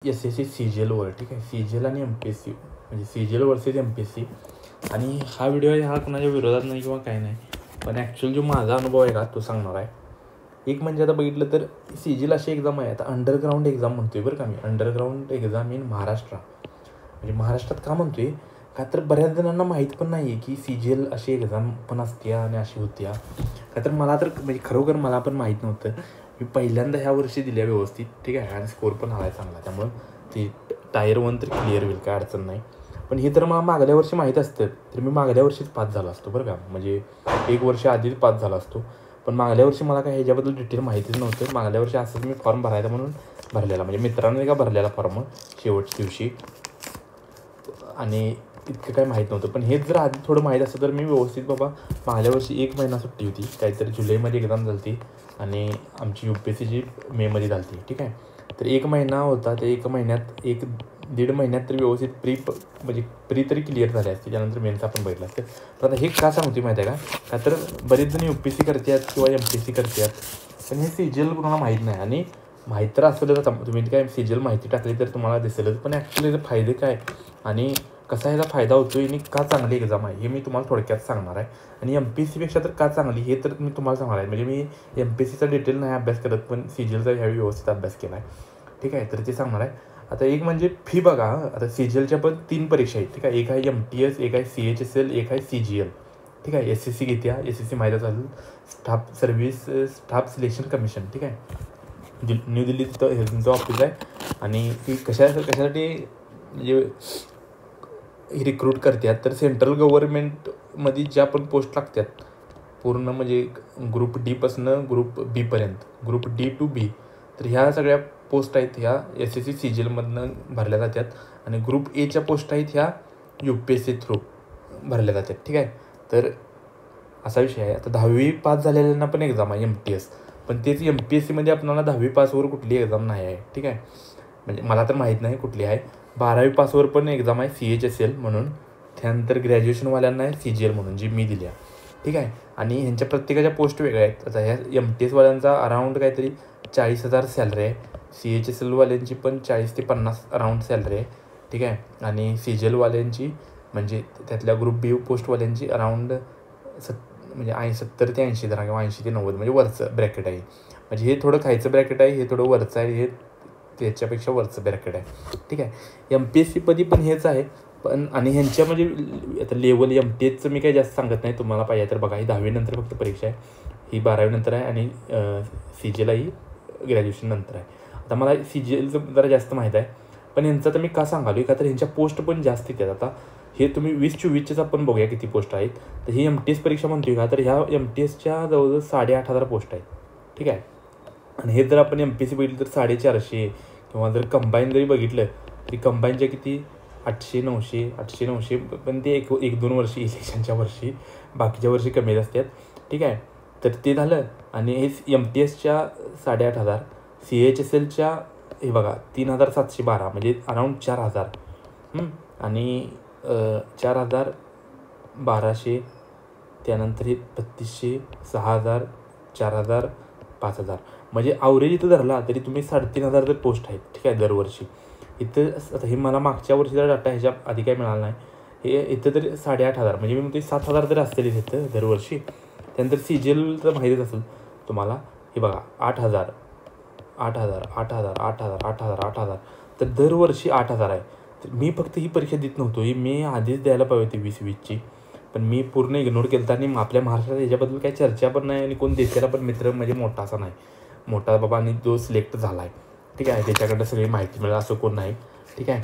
SSC CGLवर, ठीक आहे. CGL आणि MPSC म्हणजे CGL वर्सेस MPSC. आणि हा व्हिडिओ हा कोणाच्या विरोधात नाही किंवा काय नाही, पण ॲक्च्युअल जो माझा अनुभव आहे का तो सांगणार आहे. एक म्हणजे आता बघितलं तर CGL अशी एक्झाम आहे, आता अंडरग्राऊंड एक्झाम म्हणतोय बरं का मी, अंडरग्राऊंड एक्झाम इन महाराष्ट्र. म्हणजे महाराष्ट्रात का म्हणतोय का तर बऱ्याच जणांना माहीत पण नाही आहे की CGL अशी एक्झाम पण असते आणि अशी होत्या. का तर मला तर म्हणजे खरोखर मला पण माहीत नव्हतं. मी पहिल्यांदा ह्या वर्षी दिल्या व्यवस्थित, ठीक आहे, आणि स्कोर पण आला आहे चांगला, त्यामुळं ती टायर 1 तर क्लिअर होईल, काय अडचण नाही. पण हे तर मला मागल्या वर्षी माहीत असतं तर मी मागल्या वर्षीच पास झाला असतो बरं का, म्हणजे 1 वर्ष आधीच पास झाला असतो. पण मागल्या वर्षी मला काय ह्याच्याबद्दल डिटेल माहितीच नव्हतं. मागल्या वर्षी असंच मी फॉर्म भरायचा म्हणून भरलेला, म्हणजे मित्रांनी का भरलेला फॉर्म शेवटच्या दिवशी, आणि इतकं काय माहीत नव्हतं. पण हेच जर आधी थोडं माहीत असतं तर मी व्यवस्थित बाबा मागल्या वर्षी 1 महिना सुट्टी होती, काहीतरी जुलैमध्ये एक्झाम झाली होती आणि आमची UPSCची मेमध्ये झाली होती, ठीक आहे. तर 1 महिना होता, त्या 1 महिन्यात 1-1.5 महिन्यात तरी व्यवस्थित म्हणजे प्री तरी क्लिअर झाले असते, त्यानंतर मेन्स आपण बघितलं असतं. तर आता हे का सांगते माहिती आहे का तर बरेच जण UPSC करतात किंवा MPSC करतात, पण हे CGL कोणाला माहीत नाही. आणि माहीत तर असलं तर तुम्ही काय CGL माहिती टाकली तर तुम्हाला दिसेलच, पण ॲक्च्युअली याचे फायदे काय आणि कसा ह्याचा फायदा होतो आणि का चांगली एक्झाम आहे हे मी तुम्हाला थोडक्यात सांगणार आहे. आणि MPSCपेक्षा तर का चांगली हे तर मी तुम्हाला सांगणार आहे. म्हणजे मी MPSCचा डिटेल नाही अभ्यास करत, पण CGLचा ह्यावेळी व्यवस्थित अभ्यास केला आहे, ठीक आहे. तर ते सांगणार आहे. आता एक म्हणजे फी बघा. आता CGLच्या पण 3 परीक्षा आहेत, ठीक आहे. एक आहे MTS, एक आहे CHSL, एक आहे CGL, ठीक आहे. SSC घेत्या, SSC माहीत असेल, स्टाफ सिलेक्शन कमिशन, ठीक आहे. न्यू दिल्लीत तुमचं ऑफिस आहे. आणि ती कशासाठी म्हणजे रिक्रूट करतात तर सेंट्रल गव्हर्नमेंटमध्ये ज्या पण पोस्ट लागतात पूर्ण, म्हणजे ग्रुप डीपासून ग्रुप बीपर्यंत, ग्रुप D to B, तर ह्या सगळ्या पोस्ट आहेत ह्या SSC CGLमधनं भरल्या जातात. आणि ग्रुप Aच्या पोस्ट आहेत ह्या UPSC थ्रू भरल्या जातात, ठीक आहे. तर असा विषय आहे. आता 10वी पास झालेल्यांना पण एक्झाम आहे MTS, पण तेच MPSCमध्ये आपल्याला 10वी पासवर कुठली एक्झाम नाही आहे, ठीक आहे. म्हणजे मला तर माहीत नाही कुठली आहे. 12वी पासवर पण एक्झाम आहे CHSL म्हणून, त्यानंतर ग्रॅज्युएशनवाल्यांना आहे CGL म्हणून, जी मी दिली आहे, ठीक आहे. आणि ह्यांच्या प्रत्येकाच्या पोस्ट वेगळ्या आहेत. आता ह्या MTSवाल्यांचा अराऊंड काहीतरी 40,000 सॅलरी आहे, CHSLवाल्यांची पण 40 ते 50 अराऊंड सॅलरी आहे, ठीक आहे. आणि CGLवाल्यांची म्हणजे त्यातल्या ग्रुप B पोस्टवाल्यांची अराऊंड म्हणजे 70 ते 80 धरा किंवा 80 ते 90 म्हणजे वरचं ब्रॅकेट आहे. म्हणजे हे थोडं खायचं ब्रॅकेट आहे, हे थोडं वरचं आहे, हे त्याच्यापेक्षा वरचं ब्रॅकेट आहे, ठीक आहे. MPSCमध्ये पण हेच आहे. पण आणि ह्यांच्या म्हणजे आता लेवल MTSचं मी काही जास्त सांगत नाही, तुम्हाला पाहिजे तर बघा. ही 10वी नंतर फक्त परीक्षा आहे, ही 12वी नंतर आहे, आणि CGL ही ग्रॅज्युएशन नंतर आहे. आता मला CGLचं जरा जास्त माहीत आहे, पण यांचं तर मी का सांगालो का तर ह्यांच्या पोस्ट पण जास्त येतात. आता हे तुम्ही 20-24चा पण बघूया किती पोस्ट आहेत. तर ही MTS परीक्षा म्हणतोय का तर ह्या MTSच्या जवळजवळ 8,500 पोस्ट आहेत, ठीक आहे. आणि हे जर आपण MPSC बघितलं तर 450, किंवा जर कंबाईन जरी बघितलं तरी कंबाईनच्या किती 800-900 पण ते 1-2 वर्षी इलेक्शनच्या वर्षी, बाकीच्या वर्षी कमी असतात, ठीक आहे. तर ते झालं. आणि हे MTSच्या 8,500, CHSLच्या हे बघा 3,712 म्हणजे अराऊंड 4,000, आणि 4,000, 1,200, त्यानंतर हे 3,200, 6,000, 4,000, 5,000, म्हणजे ॲव्हरेज इथं धरला तरी तुम्ही 3,500 तर पोस्ट आहेत, ठीक आहे, दरवर्षी. इथं आता हे मला मागच्या वर्षीचा डाटा ह्याच्या आधी काही मिळाला नाही. हे इथं तरी 8,500 म्हणजे मी म्हणतो 7,000 तरी असतील इथं दरवर्षी. त्यानंतर CGL तर माहितीच असेल तुम्हाला. हे बघा 8,000, 8,000, 8,000, 8,000, 8,000, 8,000, तर दरवर्षी 8,000 आहे. तर मी फक्त ही परीक्षा देत नव्हतो, ही मी आधीच द्यायला पाहिजे होती 2020ची, पण मी पूर्ण इग्नोर केलं होतं. आणि आपल्या महाराष्ट्रात याच्याबद्दल काही चर्चा पण नाही, आणि कोण देशाला पण मित्र म्हणजे मोठा असा नाही मोठा बाबा आणि जो सिलेक्ट झाला आहे, ठीक आहे, त्याच्याकडं सगळी माहिती मिळेल असं कोण नाही, ठीक आहे.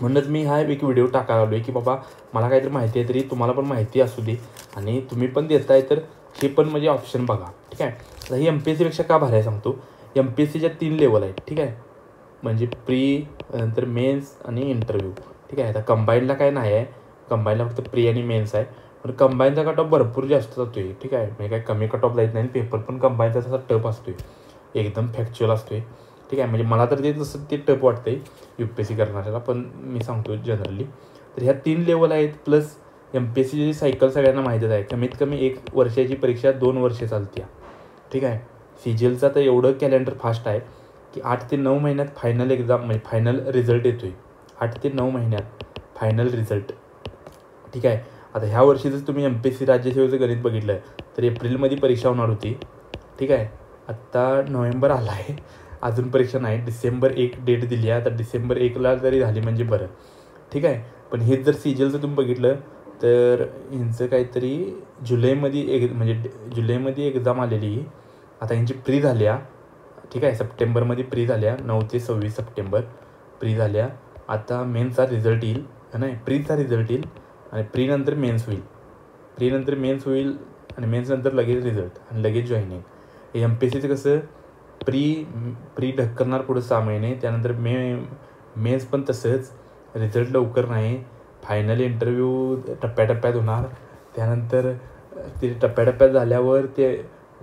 म्हणूनच मी हा एक व्हिडिओ टाकायला आलो आहे की बाबा मला काहीतरी माहिती आहे तरी तुम्हाला पण माहिती असू दे, आणि तुम्ही पण देताय तर हे पण म्हणजे ऑप्शन बघा, ठीक आहे. आता ही MPSCपेक्षा का भारी आहे सांगतो. MPSCच्या 3 लेवल आहेत, ठीक आहे, म्हणजे प्री, नंतर मेन्स आणि इंटरव्ह्यू, ठीक आहे. आता कंबाईनला काय नाही आहे, कंबाईनला फक्त प्री आणि मेन्स आहे. पण कंबाईनचा कट ऑफ भरपूर जास्त जातो आहे, ठीक आहे, म्हणजे काही कमी कट ऑफ जात नाही. पेपर पण कंबाईनचा तसा टफ असतो आहे, एकदम फॅक्च्युअल असतो आहे, ठीक आहे. म्हणजे मला तर ते तसं ते टफ वाटतं आहे UPSC करणाऱ्याला, पण मी सांगतो जनरली. तर ह्या 3 लेवल आहेत, प्लस MPSCची सायकल सगळ्यांना माहीतच आहे, कमीत कमी 1 वर्षाची परीक्षा 2 वर्षे चालते, ठीक आहे. CGLचा तर एवढं कॅलेंडर फास्ट आहे, की 8 ते 9 महिन्यात फायनल एक्झाम म्हणजे फायनल रिझल्ट येतो आहे. 8 ते 9 महिन्यात फायनल रिझल्ट. ठीक आहे. आता ह्या वर्षीचंच तुम्ही MPSC राज्यसेवेचं गणित बघितलं तर एप्रिलमध्ये परीक्षा होणार होती. ठीक आहे. आत्ता नोव्हेंबर आला आहे, अजून परीक्षा नाही. डिसेंबर 1 डेट दिली आहे. आता डिसेंबर 1ला जरी झाली म्हणजे बरं. ठीक आहे. पण हेच जर CGLचं तुम्ही बघितलं तर ह्यांचं काहीतरी जुलैमध्ये एक्झाम आलेली. आता ह्यांची प्री झाल्या. ठीक आहे. सप्टेंबरमध्ये प्री झाल्या, 9 ते 26 सप्टेंबर प्री झाल्या. आता मेन्सचा रिझल्ट येईल, नाही प्रीचा रिझल्ट येईल आणि प्रीनंतर मेन्स होईल आणि मेन्सनंतर लगेच रिझल्ट आणि लगेच जॉईनिंग. हे MPSCचं कसं प्री ढकलणार पुढं 6 महिने, त्यानंतर मेन्स पण तसंच, रिझल्ट लवकर नाही. फायनल इंटरव्ह्यू टप्प्याटप्प्यात होणार. त्यानंतर ते टप्प्याटप्प्यात झाल्यावर ते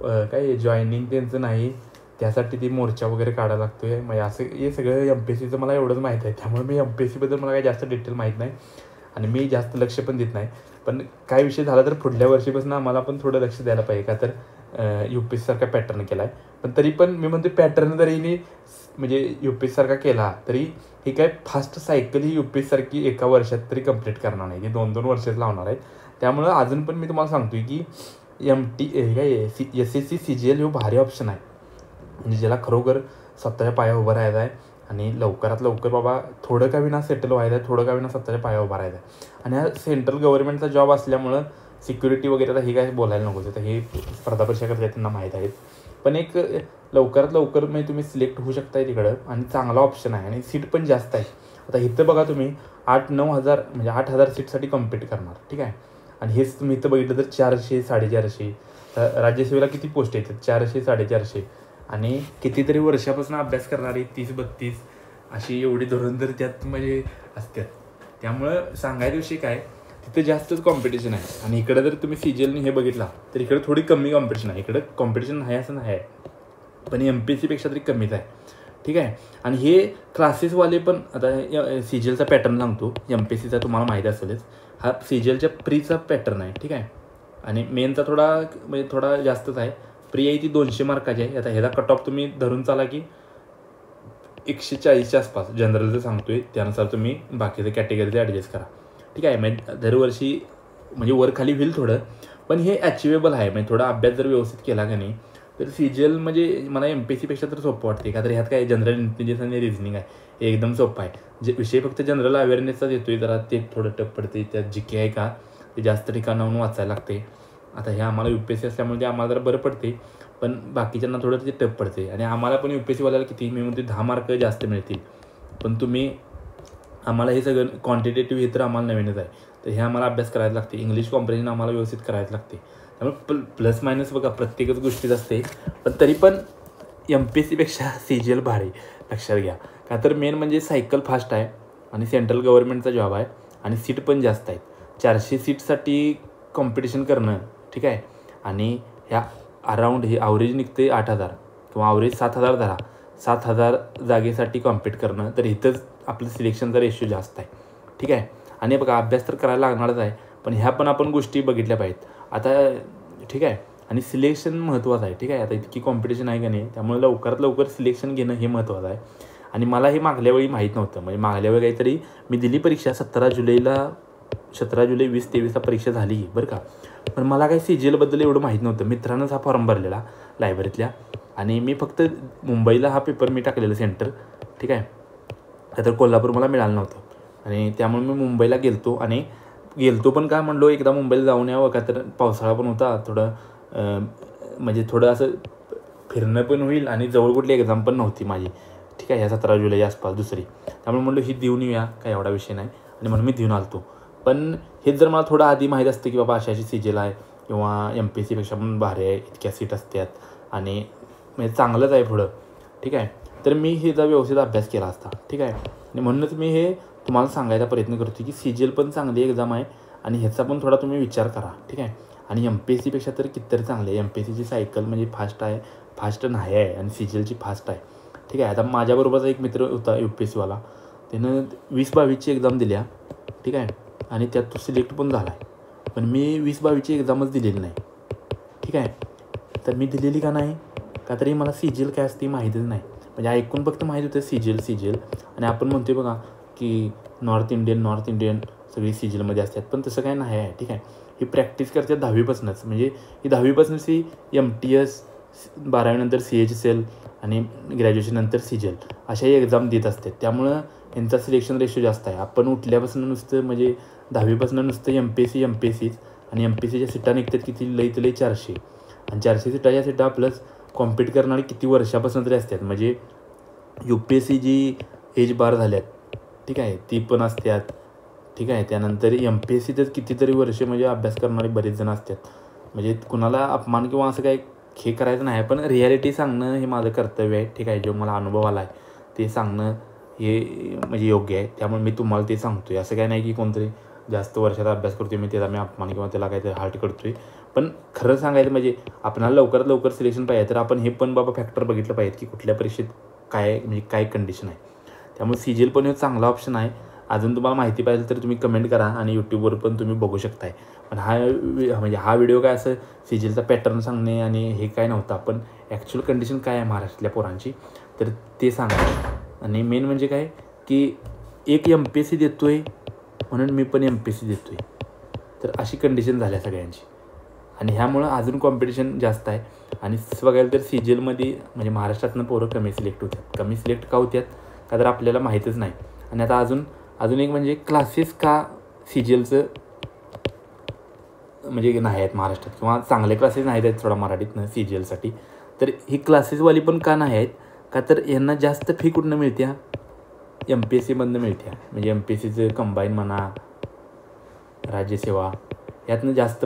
काय जॉईनिंग त्यांचं नाही, त्यासाठी ती मोर्चा वगैरे काढायला लागतो आहे. म्हणजे असं हे सगळं MPSCचं मला एवढंच माहीत आहे. त्यामुळे मी MPSCबद्दल मला काही जास्त डिटेल माहीत नाही आणि मी जास्त लक्ष पण देत नाही. पण काय विषय झाला तर पुढल्या वर्षीपासून आम्हाला पण थोडं लक्ष द्यायला पाहिजे, का तर UPSCसारखा पॅटर्न केला आहे. पण तरी पण मी म्हणतो पॅटर्न जरी म्हणजे UPSCसारखा केला तरी ही काय फास्ट सायकल ही UPSCसारखी एका वर्षात तरी कंप्लीट करणार नाही, ती 2-2 वर्षात लावणार आहेत. त्यामुळं अजून पण मी तुम्हाला सांगतो की SSC CGL हे भारी ऑप्शन आहे. म्हणजे ज्याला खरोखर स्वतःच्या पायावर उभं राहायचं आहे आणि लवकरात लवकर बाबा थोडं का विना सेटल व्हायचं आहे, थोडं का विना स्वतःच्या पायावर उभं राहायचं आहे. आणि हा सेंट्रल गव्हर्नमेंटचा जॉब असल्यामुळं सिक्युरिटी वगैरे आता हे काय बोलायला नको, तर हे स्पर्धा परीक्षा करतात त्यांना माहीत आहेत. पण एक लवकरात लवकर म्हणजे तुम्ही सिलेक्ट होऊ शकताय तिकडं आणि चांगला ऑप्शन आहे आणि सीट पण जास्त आहे. आता इथं बघा तुम्ही 8-9 हजार म्हणजे 8,000 सीटसाठी कम्पीट करणार. ठीक आहे. आणि हेच तुम्ही इथं बघितलं तर 400-450. राज्यसेवेला किती पोस्ट येतात? 400-450. आणि कितीतरी वर्षापासून अभ्यास करणारी 30-32 अशी एवढी धरून तर त्यात म्हणजे असतात. त्यामुळं सांगायचा विषय काय, तिथं जास्तच कॉम्पिटिशन आहे. आणि इकडं जर तुम्ही CGLने हे बघितला तर इकडं थोडी कमी कॉम्पिटिशन आहे. इकडं कॉम्पिटिशन नाही असं नाही आहे, पण MPSCपेक्षा तरी कमीच आहे. ठीक आहे. आणि हे क्लासेसवाले पण आता CGLचा पॅटर्न सांगतो, MPSCचा तुम्हाला माहीत असेलच. हा CGLच्या प्रीचा पॅटर्न आहे. ठीक आहे. आणि मेनचा थोडा जास्तच आहे. प्री आहे ती 200 मार्काची आहे. आता ह्याचा कट ऑफ तुम्ही धरून चाला की 140च्या आसपास जनरलचं सांगतोय, त्यानुसार तुम्ही बाकीचं कॅटेगरीचं ॲडजस्ट करा. ठीक आहे. म्हणजे दरवर्षी म्हणजे वर खाली होईल थोडं, पण हे अचिवेबल आहे. म्हणजे थोडा अभ्यास जर व्यवस्थित केला का नाही तर CGL म्हणजे मला MPSCपेक्षा तर सोपं वाटते. का तर ह्यात काय जनरल इंटेलिजन्स आणि रिझनिंग आहे, हे एकदम सोपं आहे. जे विषय फक्त जनरल अवेअरनेसचाच येतोय, जरा ते थोडं टफ पडते. त्यात GK आहे का ते जास्त ठिकाणाहून वाचायला लागते. आता हे आम्हाला UPSC असल्यामुळे ते आम्हाला जरा बरं पडते, पण बाकीच्यांना थोडं ते टफ पडते. आणि आम्हाला पण UPSCवाल्याला किती मी म्हणते 10 मार्क जास्त मिळतील, पण आम्हाला हे सगळं क्वांटिटेटिव्ह हे तर आम्हाला नवीनच आहे. तर हे आम्हाला अभ्यास करायला लागते. इंग्लिश कॉम्प्रिहेन्शन आम्हाला व्यवस्थित करायला लागते. त्यामुळे प्लस मायनस बघा प्रत्येकच गोष्टीत असते, पण तरी पण MPSCपेक्षा CGL भारी, लक्षात घ्या. का तर मेन म्हणजे सायकल फास्ट आहे आणि सेंट्रल गव्हर्नमेंटचा जॉब आहे आणि सीट पण जास्त आहेत. 400 सीटसाठी कॉम्पिटिशन करणं. ठीक आहे. आणि ह्या अराऊंड हे ॲव्हरेज निघते 8,000 किंवा ॲव्हरेज 7,000 धरा. 7,000 जागेसाठी कॉम्पीट करणं, तर इथंच आपलं सिलेक्शनचा रेशो जास्त आहे. ठीक आहे. आणि बघा अभ्यास तर करायला लागणारच आहे, पण ह्या पण आपण गोष्टी बघितल्या पाहिजेत आता. ठीक आहे. आणि सिलेक्शन महत्त्वाचं आहे. ठीक आहे. आता इतकी कॉम्पिटिशन आहे का नाही, त्यामुळे लवकरात लवकर सिलेक्शन घेणं हे महत्त्वाचं आहे. आणि मला हे मागल्या वेळी माहीत नव्हतं. म्हणजे मागल्या वेळी काहीतरी मी दिली परीक्षा 17 जुलै 2023 परीक्षा झाली बरं का. पण मला काही CGLबद्दल एवढं माहीत नव्हतं. मित्रानंच हा फॉर्म भरलेला लायब्ररीतल्या, आणि मी फक्त मुंबईला हा पेपर मी टाकलेलं सेंटर. ठीक आहे. तर कोल्हापूर मला मिळालं नव्हतं आणि त्यामुळे मी मुंबईला गेलतो पण का म्हणलो एकदा मुंबईला जाऊन यावं, का तर पावसाळा पण होता, म्हणजे थोडं असं फिरणं पण होईल आणि जवळ कुठली एक्झाम पण नव्हती माझी. ठीक आहे. ह्या 17 जुलै आसपास दुसरी, त्यामुळे म्हणलो ही देऊन येऊया, काय एवढा विषय नाही, आणि म्हणून मी देऊन आलतो. पण हेच जर मला थोडं आधी माहीत असतं की बाबा अशी CGL आहे किंवा MPSCपेक्षा पण भारी आहे, इतक्या सीट असतात आणि म्हणजे चांगलंच आहे पुढं. ठीक आहे. तर मी ह्याचा व्यवस्थित अभ्यास केला असता. ठीक आहे. आणि म्हणूनच मी हे तुम्हाला सांगायचा प्रयत्न करतो की CGL पण चांगली एक्झाम आहे आणि ह्याचा पण थोडा तुम्ही विचार करा. ठीक आहे. आणि MPSCपेक्षा तर कितीतरी चांगली आहे. MPSCची सायकल म्हणजे फास्ट नाही आहे आणि CGLची फास्ट आहे. ठीक आहे. आता माझ्याबरोबरचा एक मित्र होता UPSCवाला, त्यानं 20-22ची एक्झाम दिल्या. ठीक आहे. आणि त्यात तो सिलेक्ट पण झाला आहे. पण मी 20-22ची एक्झामच दिलेली नाही. ठीक आहे. तर मी दिलेली का नाही, का तरी मला CGL काय असते माहितीच नाही. म्हणजे ऐकून फक्त माहीत होतं सीजीएल आणि आपण म्हणतो आहे बघा की नॉर्थ इंडियन सगळी सीजीएलमध्ये असतात, पण तसं काय नाही आहे. ठीक आहे, ही प्रॅक्टिस करतात 10वीपासूनच. म्हणजे ही 10वीपासूनच ही MTS, 12वीनंतर CHSL आणि ग्रॅज्युएशननंतर सीजीएल अशाही एक्झाम देत असतात. त्यामुळं यांचा सिलेक्शन रेशो जास्त आहे. आपण उठल्यापासून नुसतं म्हणजे 10वीपासून नुसतं MPSCच आणि MPSCच्या सीटा निघतात किती लई 400 आणि 400 सीटा प्लस कॉम्पीट करणारे किती वर्षापासून तरी असतात. म्हणजे UPSC जी एज बार झाल्यात, ठीक आहे, ती पण असतात. ठीक आहे, त्यानंतर MPSCतच कितीतरी वर्ष म्हणजे अभ्यास करणारे बरेच जण असतात. म्हणजे कुणाला अपमान किंवा असं काही हे करायचं नाही, पण रिॲलिटी सांगणं हे माझं कर्तव्य आहे. ठीक आहे, जो मला अनुभव आला आहे ते सांगणं हे म्हणजे योग्य आहे. त्यामुळे मी तुम्हाला ते सांगतो आहे. असं काय नाही की कोणतरी जास्त वर्षाचा अभ्यास करतो आहे मी अपमान किंवा त्याला काहीतरी हार्ट करतो आहे. पण खरं सांगायचं म्हणजे आपल्याला लवकरात लवकर सिलेक्शन पाहिजे, तर आपण हे पण बाबा फॅक्टर बघितलं पाहिजे की कुठल्या परीक्षेत काय कंडिशन आहे. त्यामुळे सीजीएल पण हे चांगला ऑप्शन आहे. अजून तुम्हाला माहिती पाहिजे तर तुम्ही कमेंट करा आणि यूट्यूबवर पण तुम्ही बघू शकताय. पण हा व्हिडिओ काय असं सीजीएलचा पॅटर्न सांगणे आणि हे काय नव्हतं. पण ॲक्च्युअल कंडिशन काय आहे महाराष्ट्रातल्या पोरांची तर ते सांगा. आणि मेन म्हणजे काय की एक MPSC देतो आहे म्हणून मी पण MPSC देतो आहे, तर अशी कंडिशन झाल्या सगळ्यांची. आणि ह्यामुळं अजून कॉम्पिटिशन जास्त आहे. आणि बघायला तर सीजीएलमध्ये म्हणजे महाराष्ट्रातनं पोरं कमी सिलेक्ट होतात. कमी सिलेक्ट का होतात का तर आपल्याला माहीतच नाही. आणि आता अजून एक म्हणजे क्लासेस का सीजीएलचं म्हणजे नाही आहेत महाराष्ट्रात किंवा चांगले क्लासेस नाहीत आहेत थोडा मराठीतनं सीजीएलसाठी. तर ही क्लासेसवाली पण का नाही आहेत का तर यांना जास्त फी कुठनं मिळते MPSCमधनं मिळते. म्हणजे MPSCचं कंबाईन म्हणा, राज्यसेवा यातनं जास्त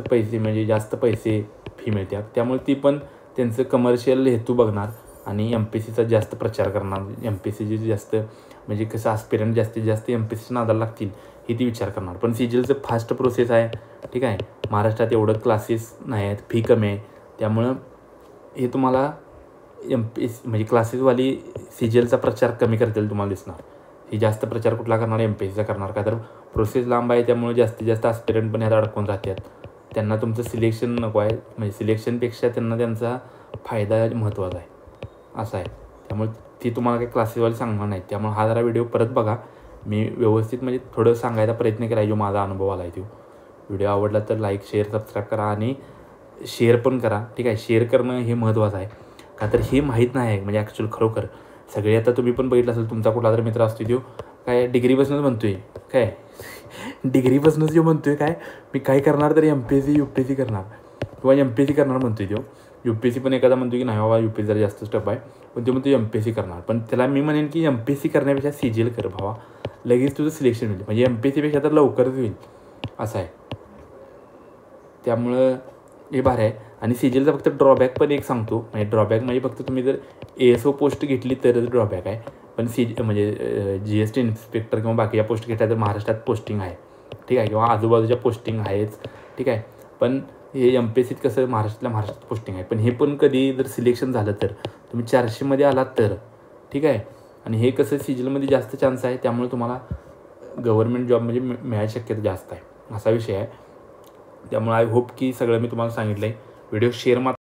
पैसे फी मिळतात. त्यामुळे ती पण त्यांचं कमर्शियल हेतू बघणार आणि MPSCचा जास्त प्रचार करणार. MPSCची जास्त म्हणजे कसं आस्पिरंट जास्तीत जास्त MPSCच्या नादाला लागतील हे ती विचार करणार. पण सीजीएलचं फास्ट प्रोसेस आहे. ठीक आहे, महाराष्ट्रात एवढं क्लासेस नाही आहेत, फी कमी आहे. त्यामुळं हे तुम्हाला म्हणजे क्लासेसवाली सीजीएलचा प्रचार कमी करतील तुम्हाला दिसणार. ही जास्त प्रचार कुठला करणार MPSCचा करणार का तर प्रोसेस लांब आहे. त्यामुळे जास्तीत जास्त आस्पिरंट पण ह्यात अडकून राहतात. त्यांना तुमचं सिलेक्शन नको आहे. म्हणजे सिलेक्शनपेक्षा त्यांना त्यांचा फायदा महत्त्वाचा आहे असं आहे. त्यामुळे ती तुम्हाला काही क्लासेसवाली सांगणार नाही. त्यामुळे हा जरा व्हिडिओ परत बघा. मी व्यवस्थित म्हणजे थोडं सांगायचा प्रयत्न केला जो माझा अनुभव आला आहे. तो व्हिडिओ आवडला तर लाईक शेअर सबस्क्राईब करा आणि शेअर पण करा. ठीक आहे, शेअर करणं हे महत्त्वाचं आहे का तर हे माहीत नाही आहे म्हणजे ॲक्च्युअल खरोखर सगळे. आता तुम्ही पण बघितलं असेल तुमचा कुठला तरी मित्र असतो तो काय डिग्रीपासूनच म्हणतो आहे काय डिग्रीपासूनच जो म्हणतो आहे काय मी काय करणार तरी MPSC UPSC करणार किंवा MPSC करणार म्हणतो आहे तो. UPSC पण एखादा म्हणतो की नाही बाबा UPSC जरा जास्त स्टप आहे, पण तो म्हणतो MPSC करणार. पण त्याला मी म्हणेन की MPSC करण्यापेक्षा सीजीएल कर भावा, लगेच तुझं सिलेक्शन होईल. म्हणजे MPSCपेक्षा तर लवकरच होईल असं आहे. त्यामुळं हे भारी आहे. आणि सीजीएलचा फक्त ड्रॉबॅक पण एक सांगतो. म्हणजे ड्रॉबॅक म्हणजे फक्त तुम्ही जर ASO पोस्ट घेतली तरच ड्रॉबॅक आहे. पण म्हणजे GST इन्स्पेक्टर किंवा बाकीच्या पोस्ट घेतल्या तर महाराष्ट्रात पोस्टिंग आहे. ठीक आहे, किंवा आजूबाजूच्या पोस्टिंग आहेच. ठीक आहे, पण हे MPSCत कसं महाराष्ट्रात पोस्टिंग आहे. पण हे पण कधी जर सिलेक्शन झालं तर तुम्ही 400मध्ये आलात तर ठीक आहे. आणि हे कसं सीजीएलमध्ये जास्त चान्स आहे. त्यामुळे तुम्हाला गव्हर्नमेंट जॉब म्हणजे मिळायची शक्यता जास्त आहे असा विषय आहे. त्यामुळे आय होप की सगळं मी तुम्हाला सांगितलं आहे. व्हिडिओ शेअर मात्र